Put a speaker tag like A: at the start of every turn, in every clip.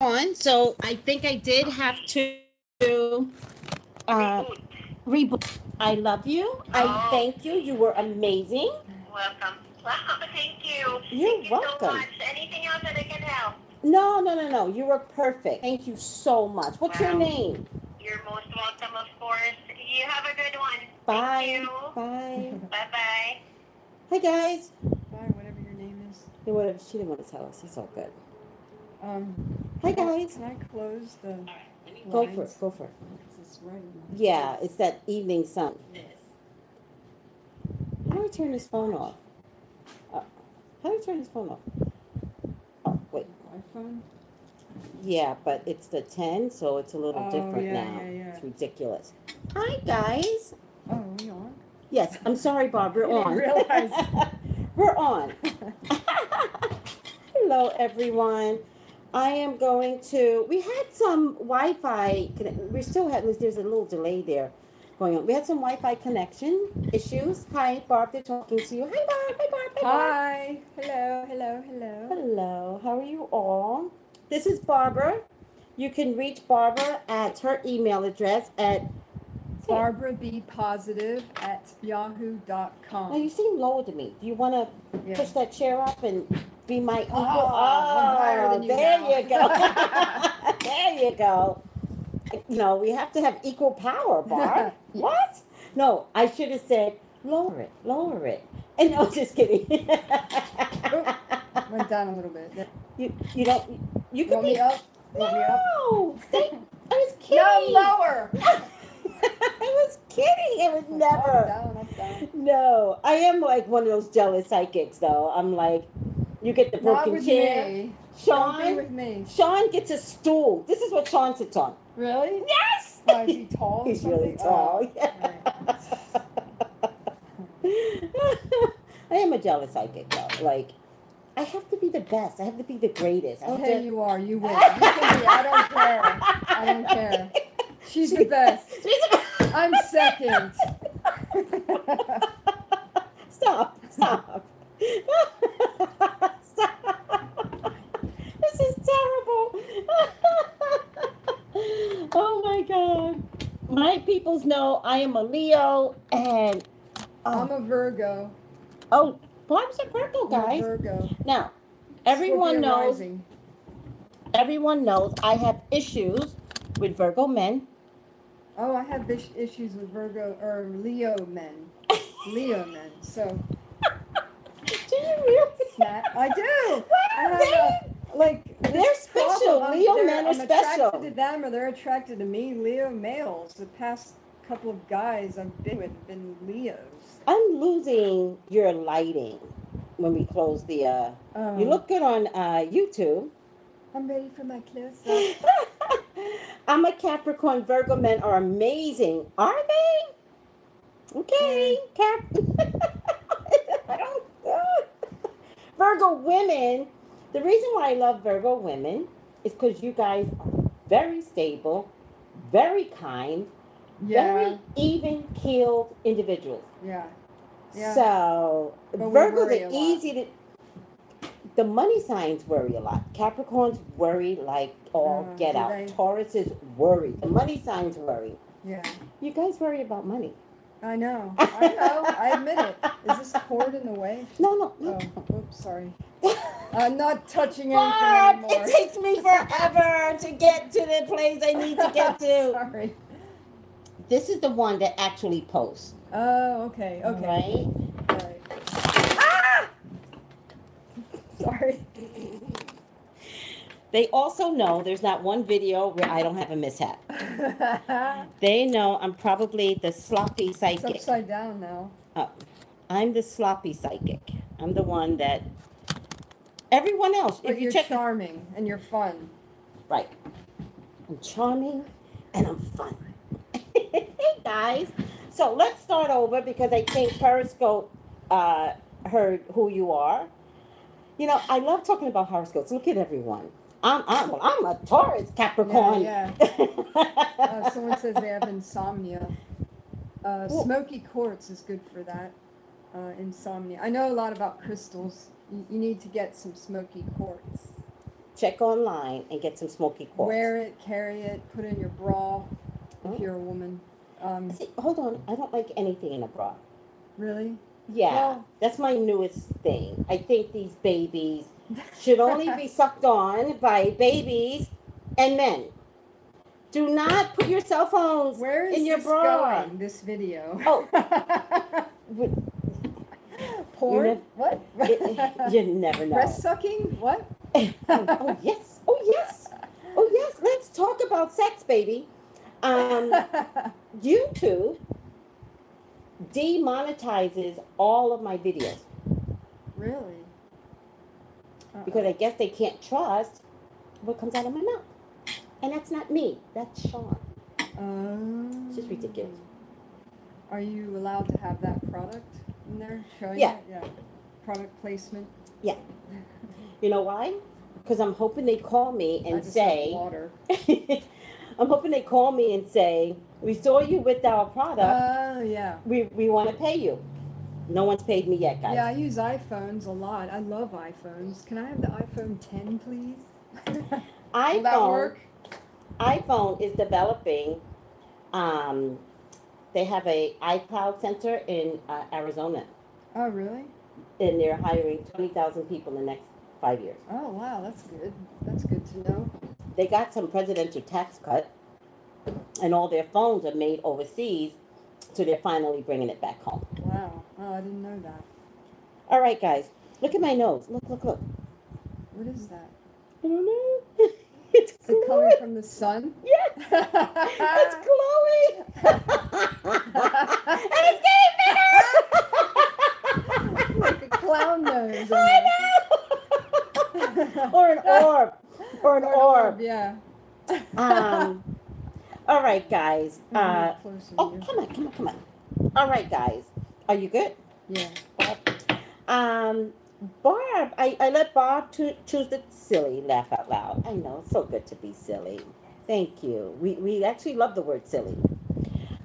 A: on. So I think I did have to uh,
B: Reboot.
A: reboot. I love you. I
B: Oh,
A: thank you. You were amazing.
B: welcome. Wow, thank you.
A: You're
B: Thank you so
A: welcome.
B: much. Anything else that I can help?
A: No, no, no, no. You were perfect. Thank you so much. What's your
B: Well,
A: name?
B: you're most welcome, of course. You have a good one. Thank
A: Bye.
B: you.
A: Bye.
B: Bye bye.
A: Hi, guys.
C: Bye, whatever your name is.
A: Yeah, whatever. She didn't want to tell us. It's all good.
C: Um,
A: Hi,
C: can
A: guys.
C: can I close the
A: Go for it.
C: blinds?
A: Go for it.
C: Because it's right in my
A: Yeah,
C: face.
A: it's that evening sun. How do I turn this phone off? Uh, how do I turn this phone off? Oh, wait.
C: iPhone?
A: Yeah, but it's the 10, so it's a little
C: Oh,
A: different
C: yeah,
A: now.
C: yeah, yeah.
A: It's ridiculous. Hi, guys.
C: Oh, are we on?
A: Yes, I'm sorry, Bob. We're
C: I
A: on.
C: didn't realize.
A: We're on. Hello, everyone. I am going to. We had some Wi-Fi. We still had. There's a little delay there going on. We had some Wi-Fi connection issues. Hi, Barb. They're talking to you. Hi, Barb. Hi, Barb. Hi, Barb.
C: Hi. Hello, hello, hello.
A: Hello. How are you all? This is Barbara. You can reach Barbara at her email address at.
C: BarbaraBPostive at
A: Now
C: yahoo.com.
A: you seem lower to me. Do you want to
C: Yeah.
A: push that chair up and be my uncle?
C: I'm higher than you
A: there
C: now.
A: you go. There you go. We have to have equal power, Barb.
C: Yes.
A: What? No, I should have said lower it, lower it. And no, just kidding.
C: Went down a little bit.
A: You don't. You could
C: Want
A: be
C: me up? Want me up?
A: No, stay. I was
C: No,
A: kidding.
C: lower.
A: I was kidding. It was never.
C: Up, down.
A: No, I am like one of those jealous psychics, though. I'm like, you get the
C: Not
A: broken
C: with
A: chair.
C: me. Don't be
A: Sean,
C: with me.
A: Sean gets a stool. This is what Sean sits on.
C: Really?
A: Yes.
C: Oh, is he tall? or
A: He's really
C: something?
A: tall.
C: Oh,
A: Yeah. I am a jealous psychic, though. Like, I have to be the best. I have to be the greatest. I have
C: Okay,
A: to...
C: you are. You win. You can be. I don't care. I don't care. She's the best. I'm second.
A: Stop. Stop. This is terrible. Oh my God. My peoples know I am a Leo and
C: I'm a Virgo.
A: oh, Barb's a Virgo,
C: I'm a
A: guys.
C: Virgo.
A: Now, everyone
C: Scorpio
A: knows
C: rising.
A: I have issues with Virgo men.
C: Oh, I have issues with Virgo or Leo men. Leo men. So
A: Do you really?
C: snap. I do. I have
A: They're
C: this
A: special.
C: problem.
A: Leo
C: They're-
A: men are
C: I'm
A: special.
C: attracted to them, or they're attracted to me. Leo males. The past couple of guys I've been with have been Leos.
A: I'm losing your lighting when we close the you look good on YouTube.
C: I'm ready for my close up.
A: I'm a Capricorn. Virgo men are amazing. Are they? Okay, Cap. I don't. Virgo women. The reason why I love Virgo women is because you guys are very stable, very kind, very even-keeled individuals.
C: Yeah. Yeah.
A: So
C: But we
A: Virgos
C: worry
A: are
C: a lot.
A: easy to. The money signs worry a lot. Capricorns worry like all get
C: do
A: out.
C: they?
A: Tauruses worry. The money signs worry.
C: Yeah.
A: You guys worry about money.
C: I know. I admit it. Is this cord in the way?
A: No.
C: Oh, oops, sorry. I'm not touching
A: Barb,
C: anything anymore.
A: it takes me forever to get to the place I need to get to.
C: Sorry.
A: This is the one that actually posts.
C: Oh, okay. Okay.
A: Right?
C: All right. Ah! Sorry.
A: They also know there's not one video where I don't have a mishap. They know I'm probably the sloppy
C: It's
A: psychic.
C: upside down now.
A: I'm the sloppy psychic. I'm the one that everyone else.
C: But
A: If you
C: you're
A: check,
C: charming and you're fun.
A: right? I'm charming and I'm fun. Hey guys, so let's start over because I think Periscope heard who you are. I love talking about horoscopes. Look at everyone. I'm a Taurus, Capricorn.
C: Yeah. Someone says they have insomnia. Smoky quartz is good for that. Insomnia. I know a lot about crystals. You need to get some smoky quartz.
A: check online and get some smoky quartz.
C: Wear it, carry it, put it in your bra if
A: Mm.
C: you're a woman.
A: See, hold on. I don't like anything in a bra.
C: Really?
A: Yeah,
C: Well-
A: that's my newest thing. I think these babies should only be sucked on by babies and men. Do not put your cell phones
C: Where is
A: in your
C: this
A: bra.
C: going, this video?
A: Oh.
C: Porn?
A: You
C: What?
A: You never know.
C: Breast sucking? What?
A: Oh, yes. Oh, yes. Oh, yes. Let's talk about sex, baby. YouTube demonetizes all of my videos
C: Really?
A: because I guess they can't trust what comes out of my mouth. And that's not me. That's Sean. It's just ridiculous.
C: Are you allowed to have that product in there? Showing
A: Yeah.
C: it? Yeah. Product placement?
A: Yeah. You know why? Because I'm hoping they call me
C: I
A: and
C: just
A: say,
C: have water.
A: I'm hoping they call me and say, we saw you with our product.
C: Oh, yeah.
A: We want to pay you. No one's paid me yet, guys.
C: Yeah, I use iPhones a lot. I love iPhones. Can I have the iPhone 10, please? Will that work?
A: iPhone is developing. They have a iCloud center in Arizona,
C: Oh, really?
A: and they're hiring 20,000 people in the next 5 years.
C: Oh, wow. That's good. That's good to know.
A: They got some presidential tax cut, and all their phones are made overseas, so they're finally bringing it back home.
C: Wow. Oh, I didn't know that.
A: All right, guys, look at my nose. Look.
C: What is that?
A: I don't know. It's
C: Is it coming
A: Chloe.
C: from the sun?
A: Yes, it's Chloe. And it's getting bigger.
C: Like a clown nose.
A: I know. Or an orb. Or an orb.
C: Yeah.
A: All right, guys.
C: Closer to
A: Oh,
C: you.
A: come on. All right, guys. Are you good?
C: Yeah.
A: Barb, I let Barb choose the silly laugh out loud. I know, it's so good to be silly. Thank you. We actually love the word silly.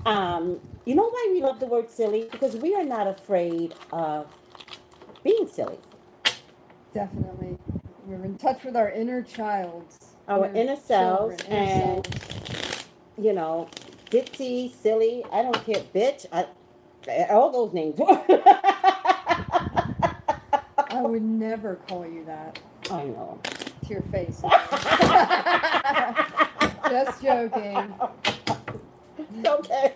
A: You know why we love the word silly? Because we are not afraid of being silly.
C: Definitely. We're in touch with our inner childs.
A: Our inner selves,
C: children, inner
A: and
C: selves.
A: you know, ditzy, silly, I don't care, bitch. All those names.
C: I would never call you that
A: I know.
C: to your face. Just joking.
A: Okay.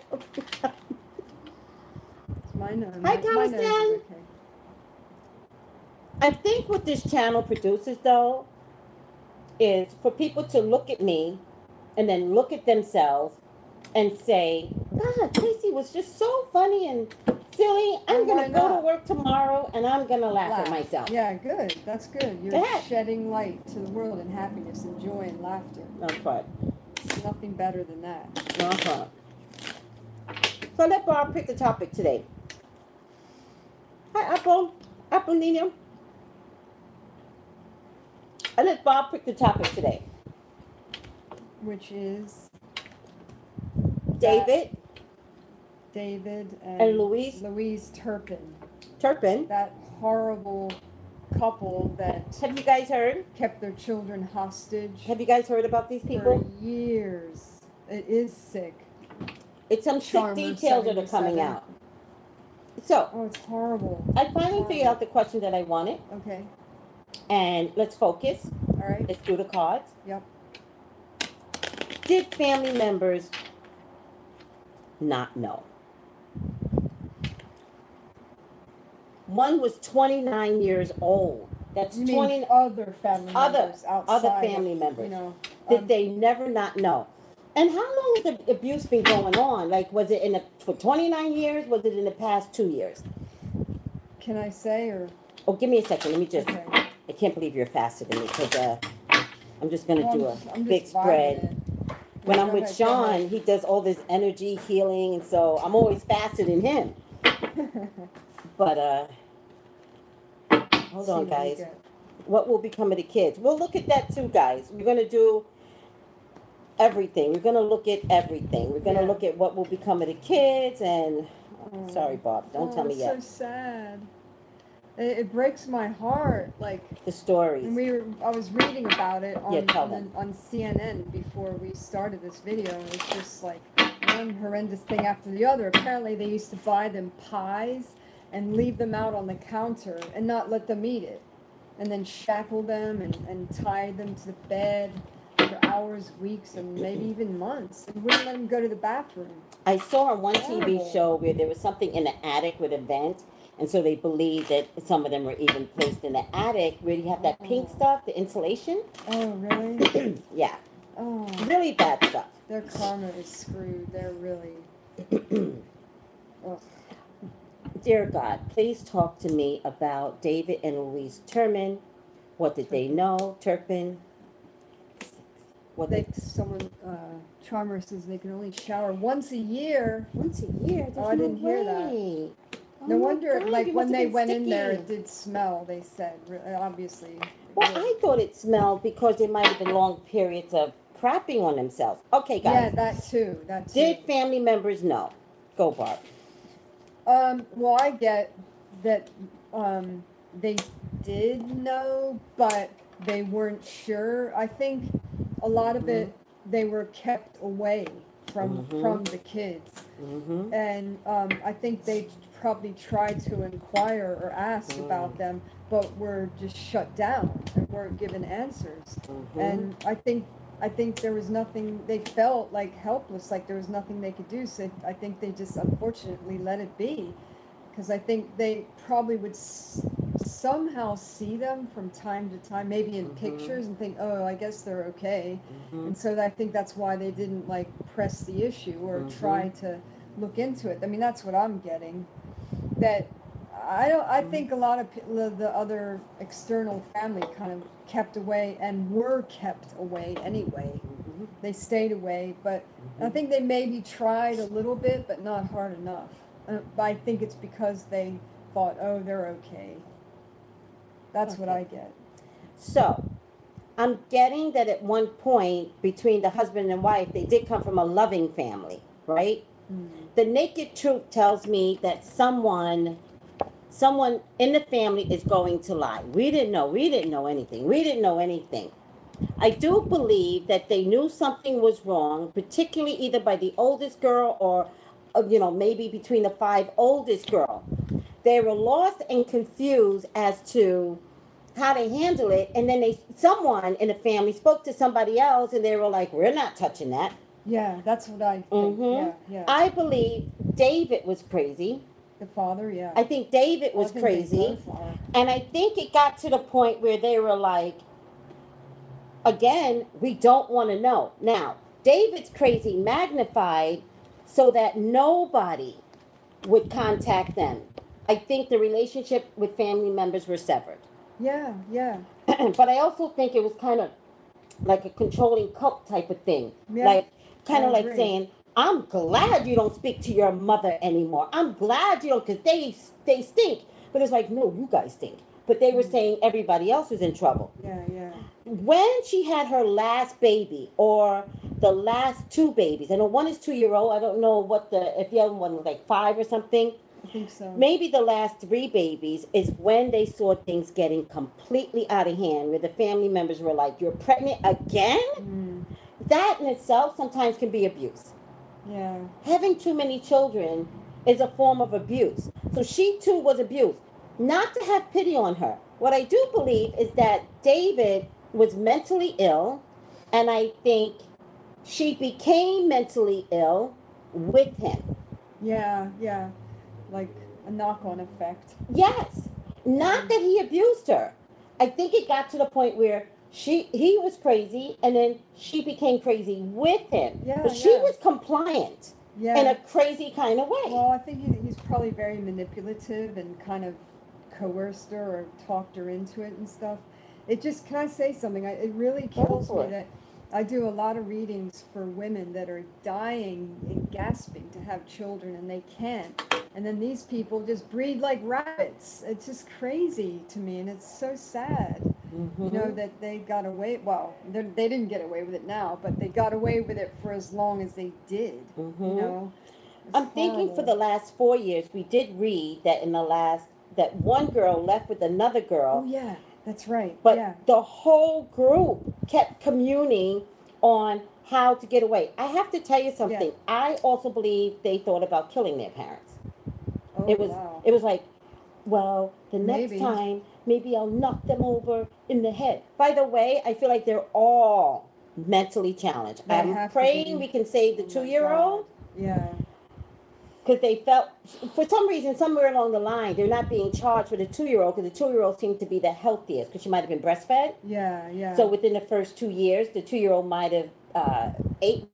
C: It's my nose.
A: Hi,
C: My nose is
A: Thomaston.
C: okay.
A: I think what this channel produces, though, is for people to look at me and then look at themselves and say, God, Tracy was just so funny and silly. I'm
C: And
A: going
C: why
A: to go to
C: not?
A: work tomorrow and I'm going to laugh at myself.
C: Yeah, good. That's good. You're
A: Yeah.
C: shedding light to the world and happiness and joy and laughter.
A: That's right.
C: There's nothing better than that.
A: Uh-huh. So let Bob pick the topic today. Hi, Apple. Apple Nina. I let Bob pick the topic today.
C: Which is
A: David
C: David
A: and Louise
C: Louise Turpin.
A: Turpin.
C: That horrible couple that
A: Have you guys heard?
C: kept their children hostage
A: Have you guys heard about these
C: for
A: people?
C: years. It is sick.
A: It's some sick
C: Charmer
A: details that are coming
C: 77.
A: out. So,
C: Oh, it's horrible.
A: I finally figured out the question that I wanted.
C: Okay.
A: And let's focus.
C: All right.
A: Let's do the cards.
C: Yep.
A: Did family members not know? One was 29 years old. That's
C: You mean
A: 20.
C: other family
A: Other-
C: members outside
A: other
C: of,
A: family members.
C: You know,
A: Did they never not know? And how long has the abuse been going on? Like, was it for 29 years? Was it in the past 2 years?
C: can I say or
A: Oh, give me a second. Let me just.
C: okay.
A: I can't believe you're faster than me because I'm just gonna do a
C: I'm
A: big
C: just
A: spread.
C: vibing it.
A: When I'm
C: Go
A: with
C: ahead, go ahead.
A: Sean, he does all this energy healing, and so I'm always faster than him. But hold
C: See
A: on,
C: what we
A: guys.
C: get.
A: What will become of the kids? We'll look at that too, guys. We're gonna do everything. We're gonna look at everything. We're gonna
C: Yeah.
A: look at what will become of the kids. And
C: Oh.
A: sorry, Bob, don't
C: Oh,
A: tell me
C: it's
A: yet.
C: so sad. It breaks my heart. Like,
A: The stories.
C: and I was reading about it
A: tell them.
C: on CNN before we started this video. And it's just like one horrendous thing after the other. Apparently, they used to buy them pies and leave them out on the counter and not let them eat it, and then shackle them and tie them to the bed for hours, weeks, and maybe even months, and wouldn't let them go to the bathroom.
A: I saw on one TV
C: Horrible.
A: show where there was something in the attic with a vent, and so they believed that some of them were even placed in the attic where you have that pink stuff, the insulation.
C: Oh, really?
A: Yeah,
C: Oh,
A: really bad stuff.
C: their karma is screwed. They're really. Ugh.
A: Dear God, please talk to me about David and Louise Turpin. What did they know? Turpin. What
C: Like someone, Charmer says they can only shower once a year.
A: once a year? There's
C: Oh, I didn't hear that.
A: way. Oh
C: No
A: my
C: wonder,
A: God,
C: like
A: you
C: when
A: must have
C: they
A: been
C: went in there,
A: sticky.
C: it did smell. They said, obviously.
A: Well, I thought it smelled because there might have been long periods of crapping on themselves. Okay, guys.
C: Yeah, that too. That too.
A: Did family members know? Go, Barb.
C: Well, I get that they did know, but they weren't sure. I think a lot of it, they were kept away from the kids.
A: Mm-hmm.
C: And I think they probably tried to inquire or ask about them, but were just shut down and weren't given answers. And I think there was nothing, they felt like helpless, like there was nothing they could do. So I think they just unfortunately let it be. Because I think they probably would somehow see them from time to time, maybe in pictures, and think, oh, I guess they're okay. And so I think that's why they didn't like press the issue or try to look into it. I mean, that's what I'm getting. That I think a lot of the other external family kind of kept away and were kept away anyway. They stayed away, but I think they maybe tried a little bit, but not hard enough. I think it's because they thought, oh, they're okay. That's what I get.
A: So, I'm getting that at one point between the husband and wife, they did come from a loving family, right? The naked truth tells me that someone in the family is going to lie. We didn't know anything. I do believe that they knew something was wrong, particularly either by the oldest girl or maybe between the 5 oldest girl. They were lost and confused as to how to handle it, and then someone in the family spoke to somebody else, and they were like, "We're not touching that."
C: Yeah, that's what I think. Yeah.
A: I believe David was crazy.
C: The father, yeah.
A: I think David was crazy, and I think it got to the point where they were like, again, we don't want to know. Now, David's crazy magnified so that nobody would contact them. I think the relationship with family members were severed.
C: Yeah.
A: But I also think it was kind of like a controlling cult type of thing.
C: Yeah,
A: like, kind of like
C: agree.
A: saying, I'm glad you don't speak to your mother anymore. I'm glad you don't, because they stink. But it's like, no, you guys stink. But they were saying everybody else was in trouble.
C: Yeah.
A: When she had her last baby, or the last 2 babies, I know one is 2-year-old. I don't know if the other one was like 5 or something.
C: I think so.
A: Maybe the last 3 babies is when they saw things getting completely out of hand, where the family members were like, "You're pregnant again?" That in itself sometimes can be abuse.
C: Yeah.
A: Having too many children is a form of abuse. So she too was abused. Not to have pity on her. What I do believe is that David was mentally ill, and I think she became mentally ill with him.
C: Yeah. Like a knock-on effect.
A: Yes. Not that he abused her. I think it got to the point where he was crazy, and then she became crazy with him.
C: Yeah,
A: But she was compliant in a crazy kind of way.
C: Well, I think he's probably very manipulative and kind of coerced her or talked her into it and stuff. It just, can I say something? It really kills me that I do a lot of readings for women that are dying and gasping to have children, and they can't. And then these people just breed like rabbits. It's just crazy to me, and it's so sad. You know, that they got away, well, they didn't get away with it now, but they got away with it for as long as they did, you know.
A: I'm thinking for the last 4 years, we did read that in the that one girl left with another girl.
C: Oh yeah, that's right.
A: But
C: yeah.
A: the whole group kept communing on how to get away. I have to tell you something.
C: Yeah.
A: I also believe they thought about killing their parents.
C: Oh,
A: It was
C: wow.
A: it was like, well, the next
C: Maybe.
A: time maybe I'll knock them over in the head. By the way, I feel like they're all mentally challenged.
C: They
A: I'm
C: have to
A: praying
C: be.
A: we can save the
C: Oh my
A: 2-year-old
C: God. Yeah.
A: because they felt, for some reason, somewhere along the line, they're not being charged for the 2-year-old because the 2-year-old seemed to be the healthiest because she might have been breastfed.
C: Yeah, yeah.
A: So within the first 2 years, the 2-year-old might have ate.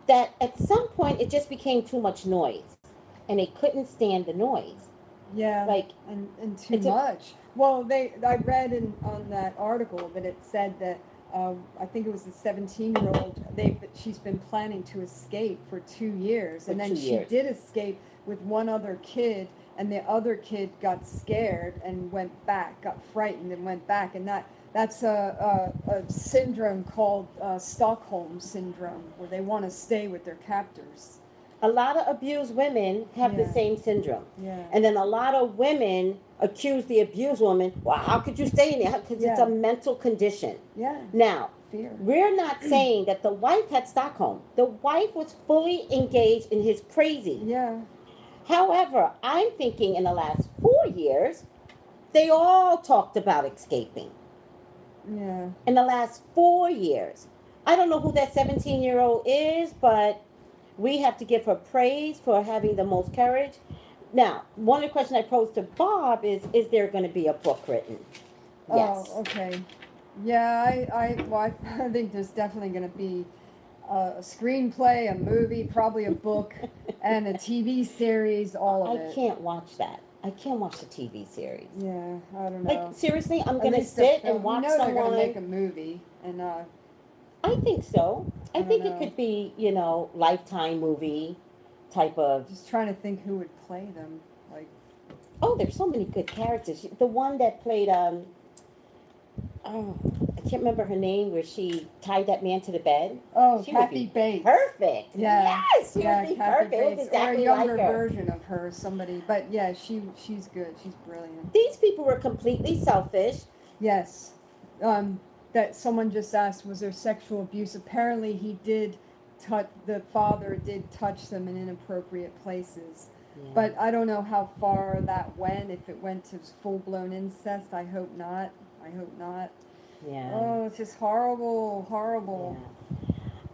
A: That at some point it just became too much noise, and they couldn't stand the noise.
C: Yeah,
A: Like,
C: and too
A: it's a-
C: much. Well, I read on that article that it said that I think it was the 17-year-old. She's been planning to escape for 2 years, and
A: For
C: then
A: 2
C: she
A: years.
C: did escape with one other kid, and the other kid got scared and went back, got frightened and went back, and that's a syndrome called Stockholm syndrome, where they want to stay with their captors.
A: A lot of abused women have the
C: Yeah.
A: same syndrome.
C: Yeah.
A: And then a lot of women accuse the abused woman, well, how could you stay in there? Because it's
C: Yeah.
A: a mental condition.
C: Yeah.
A: Now,
C: Fear.
A: we're not saying that the wife had Stockholm. The wife was fully engaged in his crazy.
C: Yeah.
A: However, I'm thinking in the last 4 years, they all talked about escaping.
C: Yeah.
A: In the last 4 years. I don't know who that 17-year-old is, but we have to give her praise for having the most courage. Now, one of the questions I posed to Bob is there going to be a book written? Yes.
C: Oh, okay. Yeah, I think there's definitely going to be a screenplay, a movie, probably a book, and a TV series, all of
A: I
C: it.
A: can't watch that. I can't watch the TV series.
C: Yeah, I don't know.
A: Like, seriously, I'm
C: At
A: going to
C: least the
A: sit
C: film-
A: and watch
C: you know they're
A: someone.
C: going to make a movie, and
A: I think so. I
C: don't
A: think
C: know.
A: it could be, Lifetime movie type of.
C: just trying to think who would play them. Like,
A: Oh, there's so many good characters. The one that played, I can't remember her name, where she tied that man to the bed.
C: oh,
A: She would
C: Kathy
A: be
C: Bates.
A: Perfect.
C: Yeah.
A: Yes, she
C: Yeah,
A: would be
C: Kathy
A: perfect. It was
C: Bates, or a
A: exactly
C: younger
A: like her.
C: version of her, somebody. But yeah, she's good. She's brilliant.
A: These people were completely selfish.
C: Yes. That someone just asked, was there sexual abuse? Apparently he did the father did touch them in inappropriate places.
A: Yeah.
C: But I don't know how far that went, if it went to full-blown incest. I hope not.
A: Yeah.
C: Oh, it's just horrible, horrible.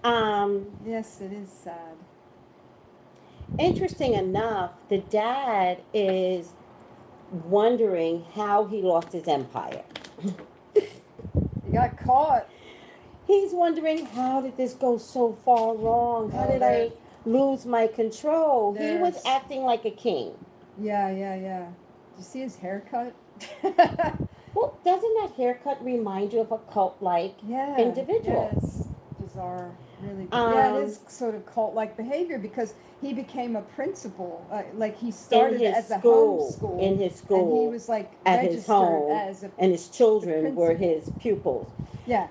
A: Yeah.
C: Yes, it is sad.
A: Interesting enough, the dad is wondering how he lost his empire.
C: You got caught.
A: He's wondering, how did this go so far wrong? How
C: Oh,
A: did I lose my control? He was
C: there's-
A: acting like a king.
C: Yeah. Did you see his haircut?
A: Well, doesn't that haircut remind you of a cult-like
C: Yeah.
A: individual?
C: Yeah, it's bizarre. Really. Yeah, it is sort of cult-like behavior, because he became a principal. Like he started
A: in his
C: as a
A: school,
C: homeschool.
A: in his school,
C: And he was like
A: at
C: registered
A: his home,
C: as a.
A: and his children were
C: principal.
A: his pupils.
C: Yeah.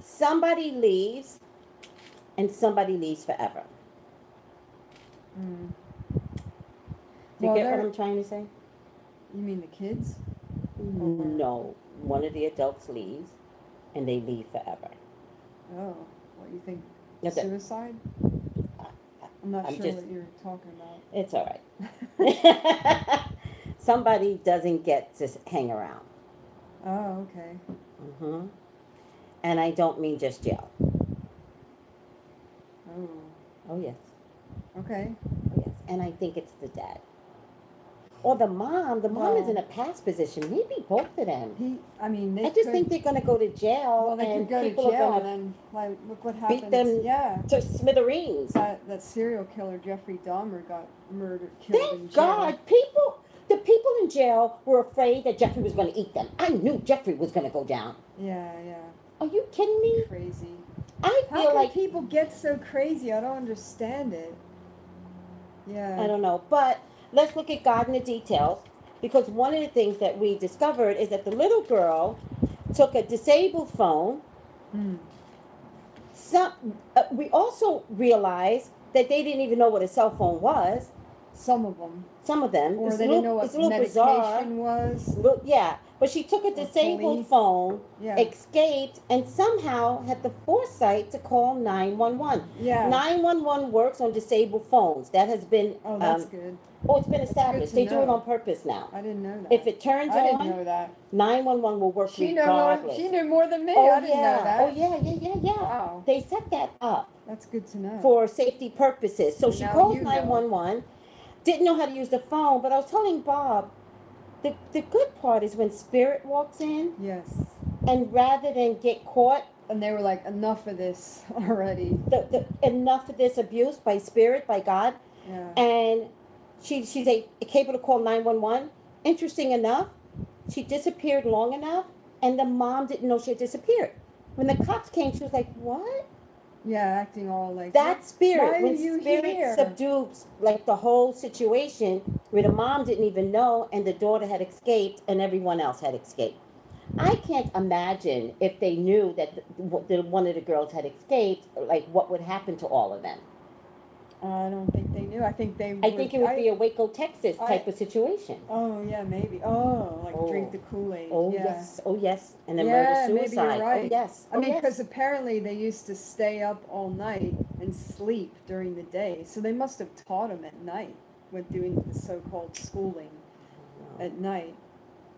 A: Somebody leaves, and somebody leaves forever.
C: Mm.
A: Do you
C: Well,
A: get what
C: they're-
A: I'm trying to say?
C: You mean the kids?
A: No, one of the adults leaves, and they leave forever.
C: Oh, what you think?
A: Okay.
C: Suicide? I'm not
A: I'm
C: sure
A: just-
C: what you're talking about.
A: It's all right. Somebody doesn't get to hang around.
C: Oh, okay.
A: Hmm. And I don't mean just jail.
C: Oh,
A: Oh, yes.
C: okay.
A: Oh, yes. And I think it's the dad. Or the mom. The mom is
C: Well-
A: in a past position. Maybe both of them.
C: They
A: I just
C: could,
A: think they're going to go to jail,
C: well, they
A: and
C: could go to
A: people
C: jail,
A: are
C: and
A: going
C: then, like, look what
A: to
C: happened.
A: beat them
C: Yeah.
A: to smithereens.
C: That serial killer Jeffrey Dahmer got killed in
A: Thank
C: jail.
A: God, the people in jail were afraid that Jeffrey was going to eat them. I knew Jeffrey was going to go down.
C: Yeah.
A: Are you kidding me?
C: Crazy.
A: I
C: How
A: feel
C: can
A: like,
C: people get so crazy? I don't understand it. Yeah.
A: I don't know, but let's look at God in the details, because one of the things that we discovered is that the little girl took a disabled phone.
C: Hmm.
A: We also realized that they didn't even know what a cell phone was.
C: Some of them.
A: Some of them.
C: Or
A: It's
C: they
A: a
C: didn't
A: little,
C: know
A: it's a
C: what
A: little
C: medication
A: bizarre.
C: was.
A: Well, yeah, but she took a disabled
C: police.
A: phone,
C: Yeah.
A: escaped, and somehow had the foresight to call 911.
C: Yeah.
A: 911 works on disabled phones. That has been.
C: Oh, that's good.
A: Oh, it's been
C: That's
A: established.
C: good
A: They
C: to
A: do it
C: know.
A: on purpose now.
C: I didn't know that.
A: If it turns
C: I didn't
A: on,
C: know that.
A: 911 will work
C: She
A: regardless.
C: knew more than me.
A: Oh,
C: I didn't know that.
A: Oh, yeah.
C: Wow.
A: They set that up
C: That's good to know.
A: for safety purposes. So she
C: Now
A: calls
C: you know.
A: 911, didn't know how to use the phone, but I was telling Bob, the good part is when Spirit walks in,
C: Yes.
A: and rather than get caught,
C: And they were like, enough of this already.
A: enough of this abuse by Spirit, by God,
C: Yeah.
A: and she's capable to call 911. Interesting enough, she disappeared long enough, and the mom didn't know she had disappeared. When the cops came, she was like, "What?"
C: Yeah, acting all like
A: That Spirit,
C: why are
A: when
C: you
A: Spirit
C: here?
A: subdues like the whole situation, where the mom didn't even know, and the daughter had escaped, and everyone else had escaped. I can't imagine if they knew that one of the girls had escaped, like what would happen to all of them.
C: I don't think they knew. I think they.
A: I think it would be a Waco, Texas type of situation.
C: Oh yeah, maybe. Oh, like
A: Oh.
C: drink the Kool-Aid.
A: Oh
C: yeah.
A: yes, oh yes, and then
C: Yeah,
A: murder
C: maybe
A: suicide.
C: you're right.
A: Oh yes,
C: I mean,
A: yes.
C: because apparently they used to stay up all night and sleep during the day, so they must have taught them at night with doing the so-called schooling at night.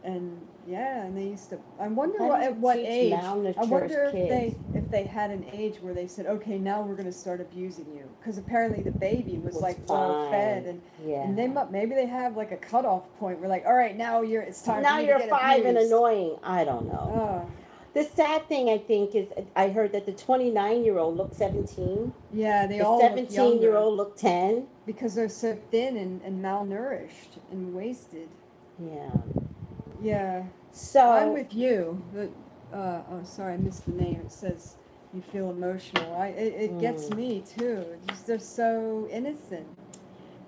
C: And yeah, and they used to. I wonder
A: How do you
C: at what
A: teach
C: age. I
A: malnourished
C: wonder if
A: kids?
C: they had an age where they said, okay, now we're going to start abusing you, because apparently the baby was like well fed, and
A: yeah.
C: and maybe they have like a cutoff point. We're like, all right, now it's time.
A: Now
C: for you
A: you're
C: to get
A: 5 and
C: abused.
A: annoying. I don't know.
C: Oh.
A: The sad thing I think is I heard that the 29-year-old looked 17.
C: Yeah, they
A: The
C: all
A: 17-year-old looked 10.
C: because they're so thin and malnourished and wasted.
A: Yeah.
C: Yeah.
A: So
C: I'm with you. But, oh, sorry, I missed the name. It says you feel emotional. It gets me too. Just they're so innocent.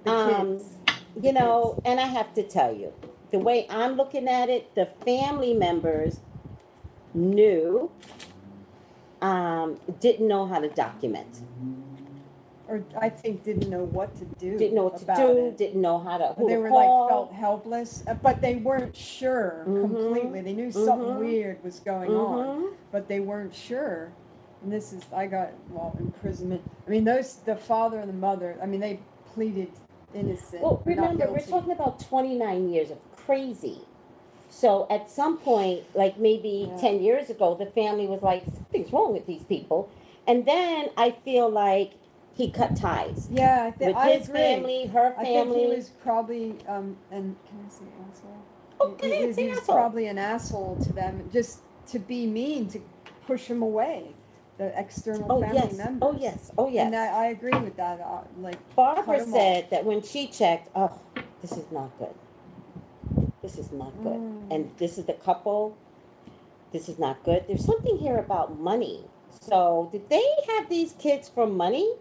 C: The kids.
A: you know, and I have to tell you, the way I'm looking at it, the family members knew, didn't know how to document.
C: Or I think didn't know what to do.
A: Didn't know what to
C: about
A: do,
C: it.
A: didn't know how to, who
C: They
A: to
C: were
A: call.
C: like felt helpless, but they weren't sure completely. They knew something weird was going on, but they weren't sure. And this is imprisonment. I mean, the father and the mother. I mean, they pleaded innocent.
A: Well,
C: not
A: remember, we're
C: guilty.
A: talking about 29 years of crazy. So at some point, like maybe 10 years ago, the family was like, something's wrong with these people. And then I feel like he cut ties.
C: Yeah,
A: With his family, her family.
C: I think he was probably, and can I say asshole?
A: Okay,
C: He was probably an asshole to them, just to be mean, to push them away, the external family members.
A: Oh, yes. Oh, yes.
C: And I agree with that.
A: Barbara
C: cut 'em
A: said
C: off.
A: that when she checked, oh, this is not good. This is not good. And this is the couple. This is not good. There's something here about money. So did they have these kids for money?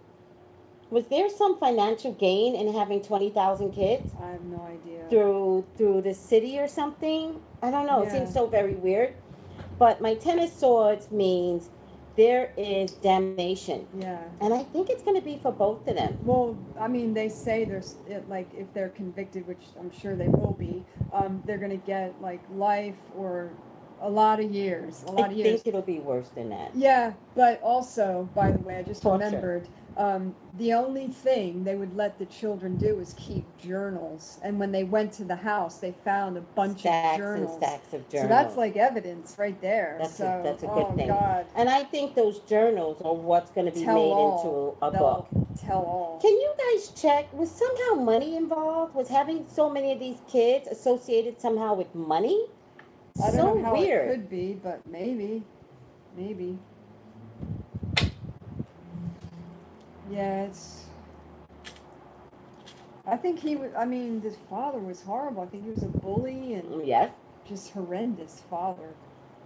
A: Was there some financial gain in having 20,000 kids
C: I have no idea.
A: through the city or something? I don't know. It
C: Yeah.
A: seems so very weird. But my 10 of swords means there is damnation.
C: Yeah.
A: And I think it's going to be for both of them.
C: Well, I mean, they say if they're convicted, which I'm sure they will be, they're going to get like life or a lot of years.
A: I think it'll be worse than that.
C: Yeah, but also, by the way, I just
A: Torture.
C: remembered, the only thing they would let the children do was keep journals. And when they went to the house, they found a bunch of journals.
A: And stacks of journals.
C: So that's like evidence right there.
A: That's
C: so,
A: a good thing.
C: God.
A: And I think those journals are what's going to be
C: Tell
A: made
C: all.
A: into a book.
C: Tell all.
A: Can you guys check? Was somehow money involved? Was having so many of these kids associated somehow with money?
C: I don't
A: So
C: know how
A: weird.
C: it could be, but maybe. Yeah, I think his father was horrible. I think he was a bully and
A: Yes.
C: just horrendous father.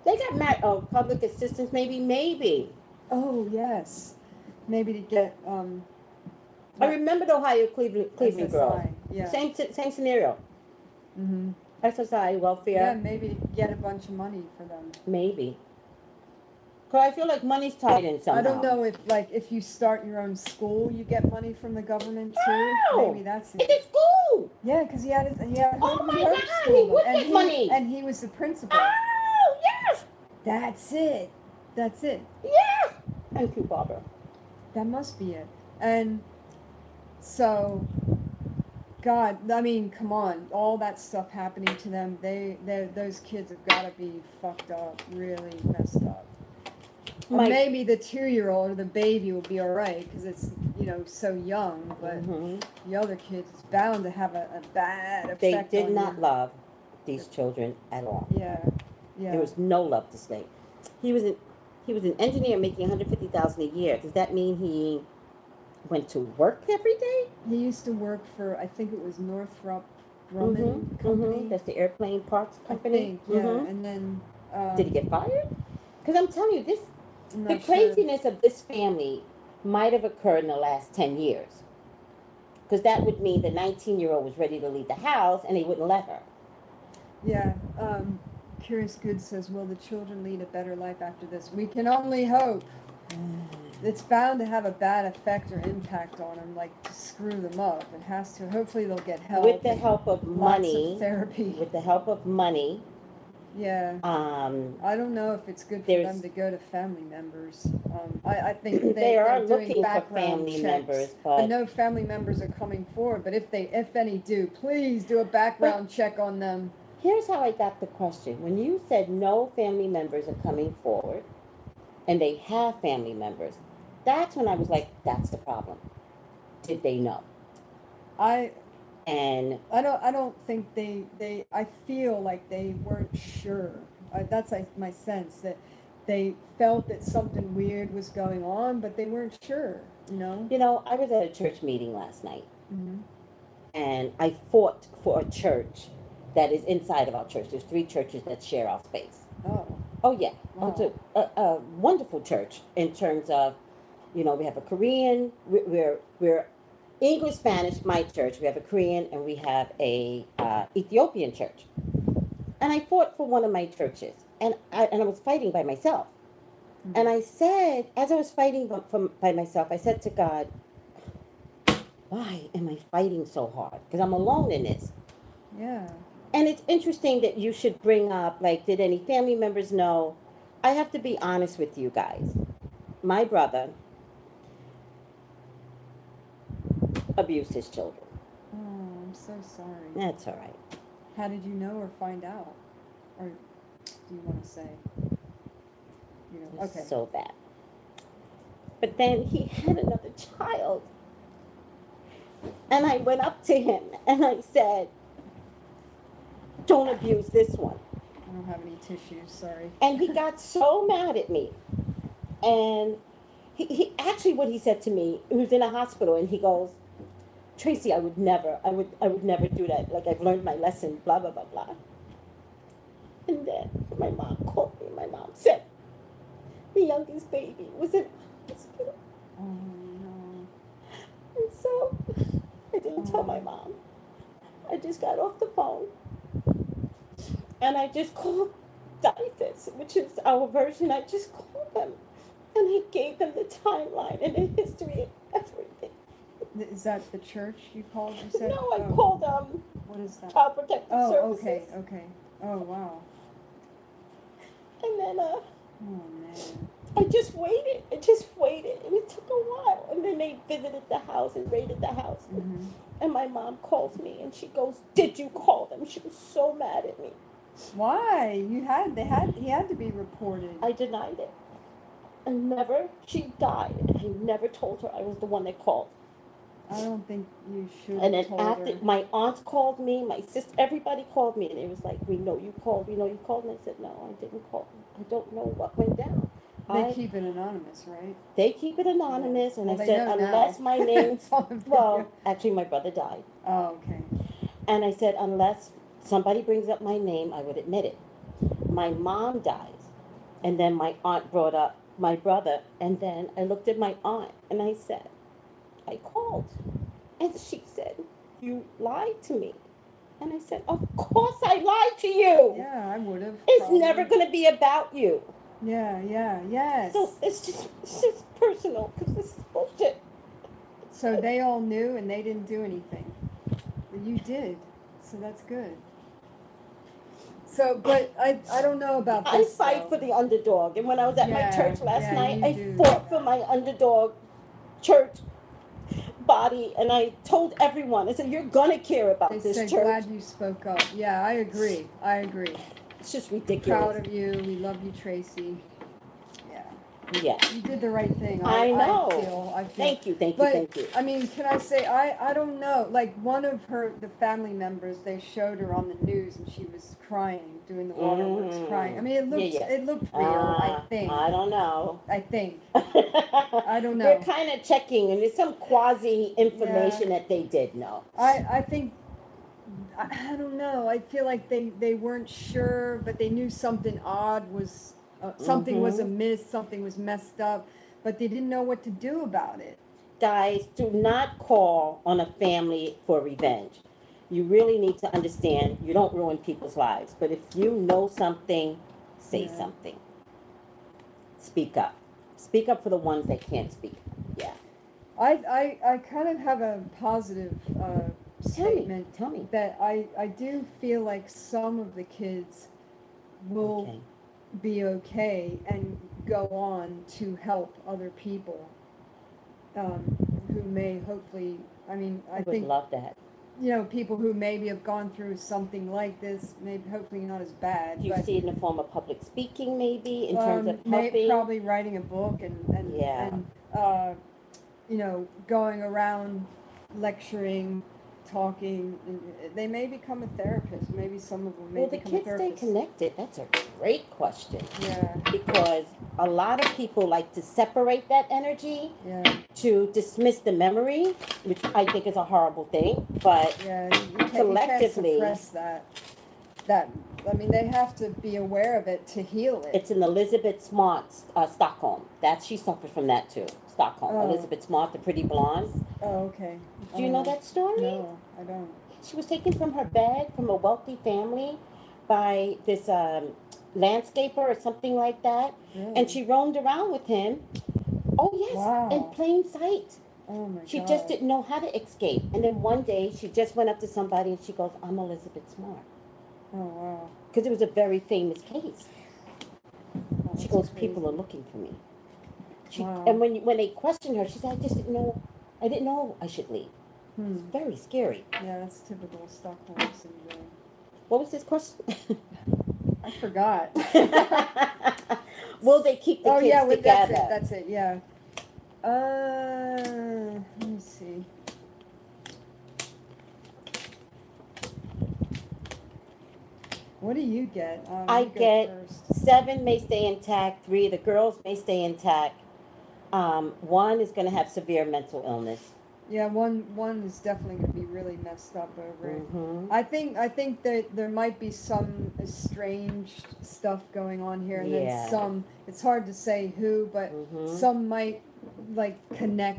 A: They got mad. Oh, public assistance, maybe.
C: Oh, yes. Maybe to get,
A: I remember the Ohio Cleveland girl.
C: SSI. Yeah.
A: Same scenario.
C: Mm-hmm.
A: SSI, welfare.
C: Yeah, maybe to get a bunch of money for them.
A: Maybe. Because I feel like money's tied in somehow.
C: I don't know if you start your own school, you get money from the government too.
A: No!
C: Maybe that's
A: It's
C: it.
A: a school
C: Yeah, because he had
A: Oh
C: home
A: my God,
C: homeschooled
A: he
C: them,
A: would
C: and
A: get money.
C: And he was the principal.
A: Oh, yes.
C: That's it. That's it.
A: Yes. Thank you, Barbara.
C: That must be it. And so, God, I mean, come on, all that stuff happening to them, those kids have got to be fucked up, really messed up. Or maybe the 2-year-old or the baby will be all right because it's, so young, but the other kids, it's bound to have a bad effect.
A: They did not love these children at all.
C: Yeah, yeah.
A: There was no love displayed. He was an engineer making $150,000 a year. Does that mean he went to work every day?
C: He used to work for, I think it was Northrop Grumman Company.
A: That's the airplane parts company.
C: I think, yeah. And then
A: did he get fired? Because I'm telling you, the
C: sure.
A: craziness of this family might have occurred in the last 10 years. Because that would mean the 19-year-old was ready to leave the house and he wouldn't let her.
C: Yeah. Curious Good says, will the children lead a better life after this? We can only hope. It's bound to have a bad effect or impact on them, like to screw them up. It has to. Hopefully they'll get help.
A: With the help of money.
C: Lots of therapy.
A: With the help of money.
C: Yeah. I don't know if it's good for them to go to family members. I think
A: they are
C: doing
A: looking for
C: background
A: family
C: checks.
A: members, but
C: no family members are coming forward. But if any do, please do a background check on them.
A: Here's how I got the question. When you said no family members are coming forward, and they have family members, that's when I was like, that's the problem. Did they know? I don't
C: think they I feel like they weren't sure. That's my sense, that they felt that something weird was going on, but they weren't sure,
A: I was at a church meeting last night, and I fought for a church that is inside of our church. There's 3 churches that share our space. Oh yeah.
C: Wow.
A: It's a wonderful church in terms of, we have a Korean, we're English, Spanish, my church. We have a Korean and we have a Ethiopian church. And I fought for one of my churches, and I was fighting by myself. And I said, as I was fighting by myself, I said to God, why am I fighting so hard? Because I'm alone in this.
C: Yeah.
A: And it's interesting that you should bring up, like, did any family members know? I have to be honest with you guys. My brother abused his children.
C: Oh, I'm so sorry.
A: That's all right.
C: How did you know or find out? Or do you want to say? Okay.
A: So bad. But then he had another child. And I went up to him and I said, don't abuse this one.
C: I don't have any tissues, sorry.
A: And he got so mad at me. And he actually, what he said to me, he was in a hospital, and he goes, Tracy, I would never do that. Like, I've learned my lesson, blah, blah, blah, blah. And then my mom called me. My mom said, the youngest baby was in the hospital.
C: Oh, no.
A: And so I didn't tell my mom. I just got off the phone. And I just called DIFIS, which is our version. I just called them. And I gave them the timeline and the history of everything.
C: Is that the church you called? You said?
A: No, I called
C: what is that?
A: Child Protective Services.
C: Okay. Oh, wow.
A: And then
C: oh, man.
A: I just waited. And it took a while. And then they visited the house and raided the house. And my mom calls me and she goes, did you call them? She was so mad at me.
C: Why? He had to be reported.
A: I denied it. And she died. And I never told her I was the one that called.
C: I don't think you should.
A: And then after, my aunts called me, my sister, everybody called me, and it was like, we know you called. And I said, no, I didn't call. I don't know what went down.
C: They keep it anonymous, right?
A: They keep it anonymous, and
C: well,
A: I said, unless my name, well, actually my brother died.
C: Oh, okay.
A: And I said, unless somebody brings up my name, I would admit it. My mom dies, and then my aunt brought up my brother, and then I looked at my aunt, and I said, I called. And she said, you lied to me. And I said, of course I lied to you.
C: Yeah, I would have.
A: It's never going to be about you.
C: Yeah, yes.
A: So it's just personal, because this is bullshit.
C: So they all knew and they didn't do anything? You did, so that's good. So, but I don't know about
A: I
C: this.
A: fight for the underdog. And when I was at my
C: Yeah,
A: church last
C: yeah,
A: night,
C: you
A: I
C: do.
A: fought for my underdog church body, and I told everyone, I said, you're gonna care about
C: They
A: this
C: said,
A: church.
C: glad you spoke up. Yeah, I agree. I agree.
A: It's just ridiculous.
C: Proud of you. We love you, Tracy. Yeah.
A: Yeah.
C: You did the right thing.
A: I know.
C: I feel.
A: Thank you, thank you,
C: But,
A: thank you.
C: I mean, can I say, I don't know. Like, one of the family members, they showed her on the news, and she was crying, doing the waterworks, crying. I mean, it looked real, I think.
A: I don't know.
C: I think. I don't know.
A: We're kind of checking, and there's some quasi information that they did know.
C: I think, I don't know. I feel like they weren't sure, but they knew something odd was, something was amiss, something was messed up, but they didn't know what to do about it.
A: Guys, do not call on a family for revenge. You really need to understand you don't ruin people's lives, but if you know something, say something. Speak up. Speak up for the ones that can't speak. Yeah.
C: I kind of have a positive statement.
A: Tell me.
C: That I do feel like some of the kids will be okay and go on to help other people who may hopefully, I mean, I
A: would
C: think,
A: love that.
C: you know, people who maybe have gone through something like this, maybe hopefully not as bad.
A: Do you
C: but,
A: see it in the form of public speaking, maybe, in terms of helping?
C: probably writing a book and you know, going around lecturing, talking. They may become a therapist. Maybe some of them may become a
A: Will the kids stay
C: therapist.
A: connected? That's a great question.
C: Yeah.
A: Because a lot of people like to separate that energy
C: Yeah.
A: to dismiss the memory, which I think is a horrible thing. But
C: Yeah.
A: collectively,
C: you can't suppress that. I mean, they have to be aware of it to heal it.
A: it's an Elizabeth Smart, Stockholm. She suffers from that too. Stockholm.
C: Oh.
A: Elizabeth Smart, the pretty blonde.
C: Oh, okay.
A: Do you know that story?
C: No, I don't.
A: She was taken from her bed from a wealthy family by this landscaper or something like that.
C: Really?
A: And she roamed around with him. Oh, yes,
C: Wow.
A: in plain sight.
C: Oh my God.
A: She just didn't know how to escape. And then one day she just went up to somebody and she goes, I'm Elizabeth Smart.
C: Oh wow.
A: Because it was a very famous case.
C: Oh,
A: She
C: that's
A: goes,
C: crazy.
A: people are looking for me.
C: Wow.
A: And when they questioned her, she said, I didn't know I should leave. It's very scary.
C: Yeah, that's typical Stockholm syndrome.
A: What was this question?
C: I forgot.
A: Will they keep the kids together?
C: That's it, yeah. Let me see. What do you get?
A: I
C: You go
A: get
C: first.
A: 7 may stay intact, 3 of the girls may stay intact. 1 is going to have severe mental illness.
C: Yeah, one is definitely going to be really messed up over it.
A: Mhm.
C: I think that there might be some estranged stuff going on here, and
A: Yeah.
C: then some. It's hard to say who, but some might like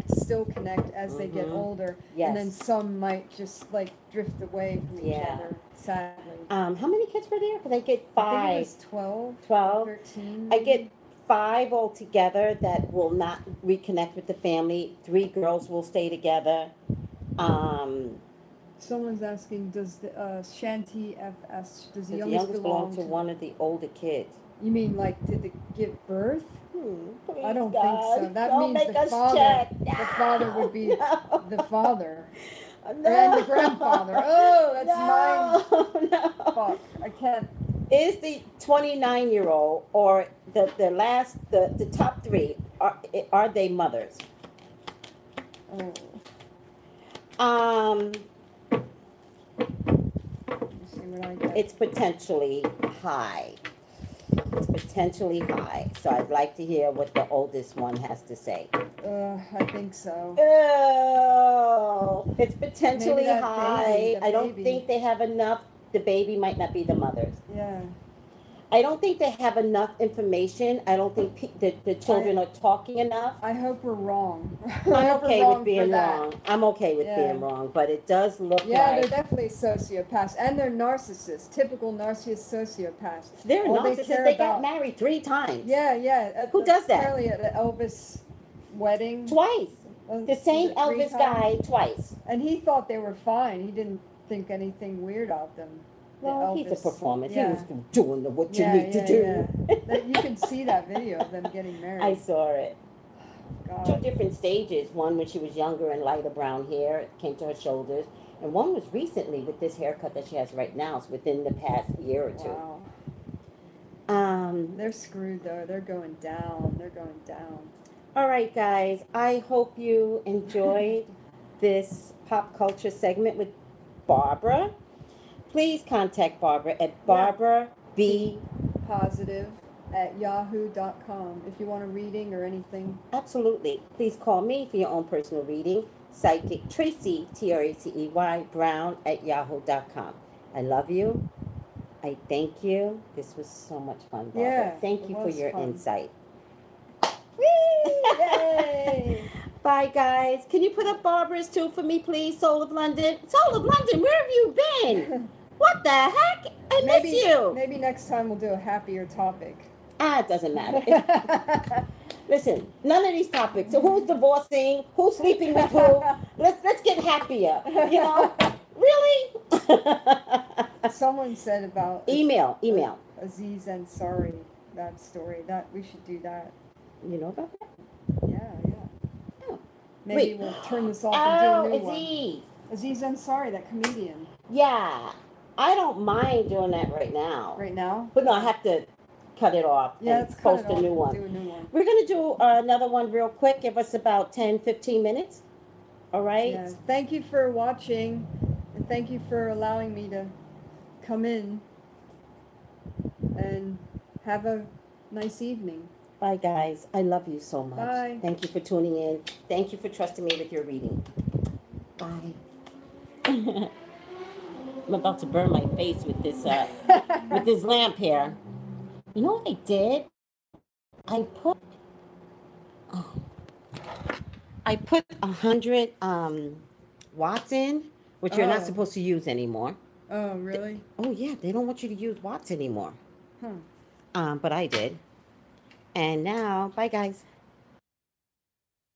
C: still connect as they get older, and then
A: Yes.
C: some might just like drift away from each
A: Yeah.
C: other. Sadly,
A: How many kids were there? Because I get
C: I think it
A: 5.
C: was 12,
A: 12.
C: 13.
A: I get 5 altogether that will not reconnect with the family. 3 girls will stay together.
C: Someone's asking, does the Shanti FS, does the
A: The
C: youngest belong
A: to one of the older kids.
C: You mean like did they give birth? I don't
A: Please,
C: think so.
A: God,
C: That
A: don't
C: means
A: make
C: the
A: us
C: father.
A: check.
C: The father would be
A: No.
C: the father
A: No.
C: and the grandfather. Oh, that's mine.
A: No.
C: Fuck, I can't.
A: Is the 29-year-old or the last the top 3 are they mothers?
C: Oh, let me see what I get.
A: It's potentially high. It's potentially high. So I'd like to hear what the oldest one has to say.
C: I think so.
A: Oh, it's potentially
C: Maybe that
A: high.
C: baby, the
A: I don't
C: baby.
A: think they have enough. The baby might not be the mother's.
C: Yeah.
A: I don't think they have enough information. I don't think the children are talking enough.
C: I hope we're wrong. I
A: I'm
C: hope we're
A: okay
C: wrong
A: with being
C: for that.
A: wrong. I'm okay with
C: Yeah.
A: being wrong, but it does look
C: Yeah,
A: like
C: they're definitely sociopaths, and they're narcissists, typical narcissist sociopaths.
A: they're
C: All
A: narcissists.
C: care
A: They
C: about-
A: got married 3 times.
C: Yeah.
A: Who does that?
C: Apparently at an Elvis wedding.
A: Twice. The
C: Was
A: same
C: it 3
A: Elvis
C: times?
A: guy twice.
C: And he thought they were fine. He didn't think anything weird of them. The
A: Well, he's a
C: Elvis.
A: performer.
C: Yeah.
A: He was doing what you
C: Yeah,
A: need to do.
C: yeah. You can see that video of them getting married.
A: I saw it.
C: God.
A: 2 different stages. One when she was younger and lighter brown hair, it came to her shoulders. And one was recently with this haircut that she has right now. It's within the past year or two.
C: Wow. They're screwed though. They're going down. They're going down.
A: All right, guys. I hope you enjoyed this pop culture segment with Barbara. Please contact Barbara at
C: BarbaraBPostive@yahoo.com if you want a reading or anything.
A: Absolutely. Please call me for your own personal reading. Psychic Tracy, Tracey, Brown @yahoo.com. I love you. I thank you. This was so much fun, Barbara.
C: Yeah,
A: Thank you for your insight.
C: Yay!
A: Bye, guys. Can you put up Barbara's too for me, please? Soul of London. Soul of London, where have you been? What the heck? I miss you.
C: Maybe next time we'll do a happier topic.
A: It doesn't matter. Listen, none of these topics. So who's divorcing? Who's sleeping with who? Let's get happier. You know? Really?
C: Someone said about
A: email.
C: Aziz Ansari, that story. That we should do that.
A: You know about that?
C: Yeah.
A: Oh.
C: Maybe we'll turn this off and do a new
A: Aziz.
C: one. Aziz Ansari, that comedian.
A: Yeah. I don't mind doing that right now.
C: Right now?
A: But no, I have to cut it off and post a new one.
C: Do a new one.
A: We're going to do another one real quick. Give us about 10, 15 minutes. All right?
C: Yeah. Thank you for watching, and thank you for allowing me to come in, and have a nice evening.
A: Bye, guys. I love you so much.
C: Bye.
A: Thank you for tuning in. Thank you for trusting me with your reading. Bye. I'm about to burn my face with this lamp here. You know what I did? I put 100 watts in, which you're not supposed to use anymore.
C: Oh, really?
A: Oh yeah, they don't want you to use watts anymore. But I did. And now, bye guys.